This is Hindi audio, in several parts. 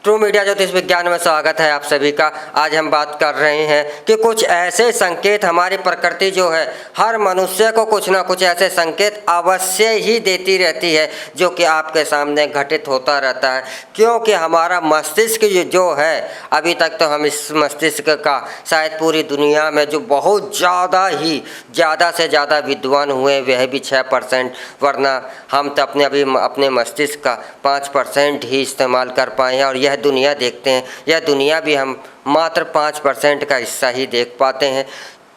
ट्रू मीडिया ज्योतिष विज्ञान में स्वागत है आप सभी का। आज हम बात कर रहे हैं कि कुछ ऐसे संकेत हमारी प्रकृति जो है हर मनुष्य को कुछ ना कुछ ऐसे संकेत अवश्य ही देती रहती है जो कि आपके सामने घटित होता रहता है, क्योंकि हमारा मस्तिष्क जो है अभी तक तो हम इस मस्तिष्क का शायद पूरी दुनिया में जो बहुत ज़्यादा से ज़्यादा विद्वान हुए वह भी 6%, वरना हम तो अपने मस्तिष्क का 5% ही इस्तेमाल कर पाए हैं। और यह दुनिया देखते हैं, यह दुनिया भी हम मात्र 5% का हिस्सा ही देख पाते हैं।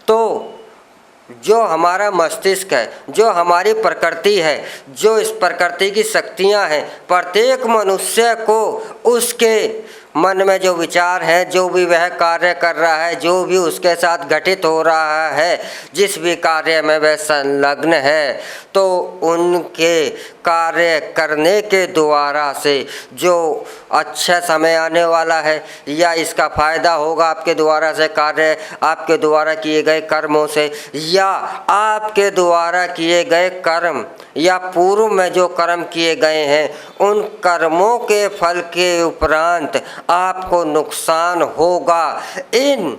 तो जो हमारा मस्तिष्क है, जो हमारी प्रकृति है, जो इस प्रकृति की शक्तियां हैं, प्रत्येक मनुष्य को उसके मन में जो विचार है, जो भी वह कार्य कर रहा है, जो भी उसके साथ घटित हो रहा है, जिस भी कार्य में वह संलग्न है, तो उनके कार्य करने के द्वारा से जो अच्छा समय आने वाला है या इसका फायदा होगा आपके द्वारा से कार्य, आपके द्वारा किए गए कर्मों से, या आपके द्वारा किए गए कर्म या पूर्व में जो कर्म किए गए हैं उन कर्मों के फल के उपरांत आपको नुकसान होगा। इन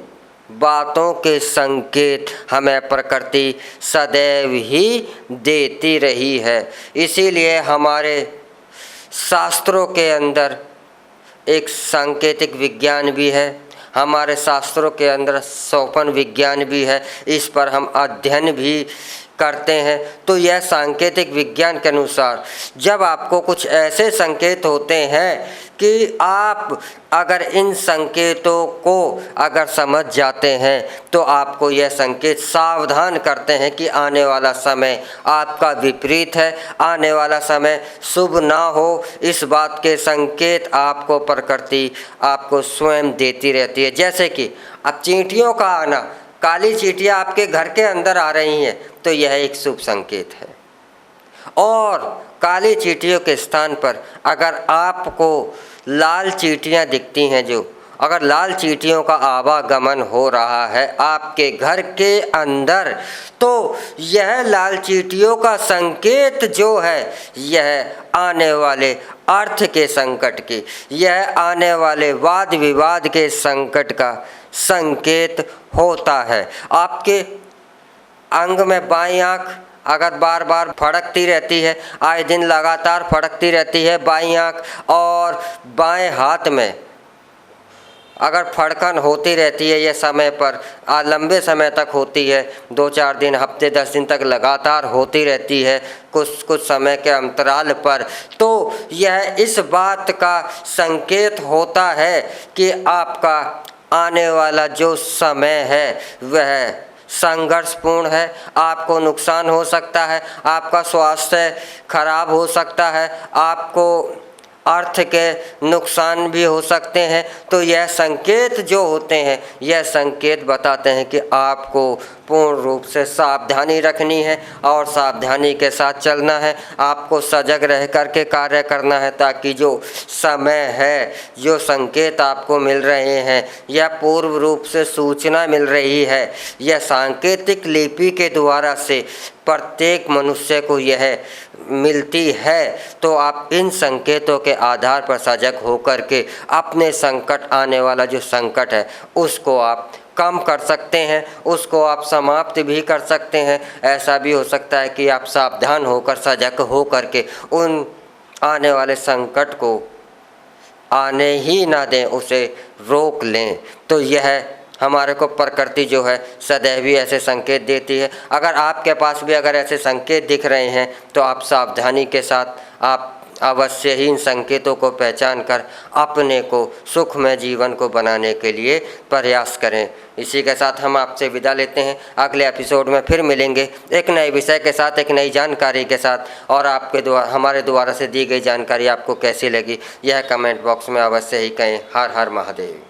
बातों के संकेत हमें प्रकृति सदैव ही देती रही है। इसीलिए हमारे शास्त्रों के अंदर एक सांकेतिक विज्ञान भी है, हमारे शास्त्रों के अंदर सोपन विज्ञान भी है, इस पर हम अध्ययन भी करते हैं। तो यह सांकेतिक विज्ञान के अनुसार जब आपको कुछ ऐसे संकेत होते हैं कि आप अगर इन संकेतों को अगर समझ जाते हैं तो आपको यह संकेत सावधान करते हैं कि आने वाला समय आपका विपरीत है, आने वाला समय शुभ ना हो। इस बात के संकेत आपको प्रकृति आपको स्वयं देती रहती है। जैसे कि अब चींटियों का आना, काली चींटियाँ आपके घर के अंदर आ रही हैं तो यह एक शुभ संकेत है। और काली चींटियों के स्थान पर अगर आपको लाल चींटियाँ दिखती हैं, जो अगर लाल चींटियों का आवागमन हो रहा है आपके घर के अंदर, तो यह लाल चींटियों का संकेत जो है यह आने वाले अर्थ के संकट की, यह आने वाले वाद विवाद के संकट का संकेत होता है। आपके अंग में बाईं आँख अगर बार बार फड़कती रहती है, आए दिन लगातार फड़कती रहती है बाईं आँख, और बाएं हाथ में अगर फड़कन होती रहती है, यह समय पर लंबे समय तक होती है, 2-4 दिन, हफ्ते 10 दिन तक लगातार होती रहती है कुछ समय के अंतराल पर, तो यह इस बात का संकेत होता है कि आपका आने वाला जो समय है वह संघर्षपूर्ण है, आपको नुकसान हो सकता है, आपका स्वास्थ्य खराब हो सकता है, आपको अर्थ के नुकसान भी हो सकते हैं। तो यह संकेत जो होते हैं, यह संकेत बताते हैं कि आपको पूर्ण रूप से सावधानी रखनी है और सावधानी के साथ चलना है। आपको सजग रह कर के कार्य करना है, ताकि जो समय है, जो संकेत आपको मिल रहे हैं, यह पूर्व रूप से सूचना मिल रही है, यह सांकेतिक लिपि के द्वारा से प्रत्येक मनुष्य को यह मिलती है। तो आप इन संकेतों के आधार पर सजग होकर के अपने संकट, आने वाला जो संकट है उसको आप कम कर सकते हैं, उसको आप समाप्त भी कर सकते हैं। ऐसा भी हो सकता है कि आप सावधान होकर, सजग होकर के उन आने वाले संकट को आने ही ना दें, उसे रोक लें। तो यह हमारे को प्रकृति जो है सदैव ही ऐसे संकेत देती है। अगर आपके पास भी अगर ऐसे संकेत दिख रहे हैं तो आप सावधानी के साथ आप अवश्य ही इन संकेतों को पहचान कर अपने को सुखमय जीवन को बनाने के लिए प्रयास करें। इसी के साथ हम आपसे विदा लेते हैं। अगले एपिसोड में फिर मिलेंगे एक नए विषय के साथ, एक नई जानकारी के साथ। और हमारे द्वारा से दी गई जानकारी आपको कैसी लगी यह कमेंट बॉक्स में अवश्य ही कहें। हर हर महादेव।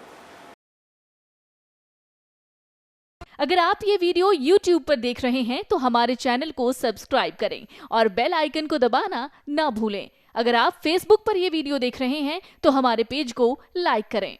अगर आप ये वीडियो YouTube पर देख रहे हैं तो हमारे चैनल को सब्सक्राइब करें और बेल आइकन को दबाना ना भूलें। अगर आप Facebook पर ये वीडियो देख रहे हैं तो हमारे पेज को लाइक करें।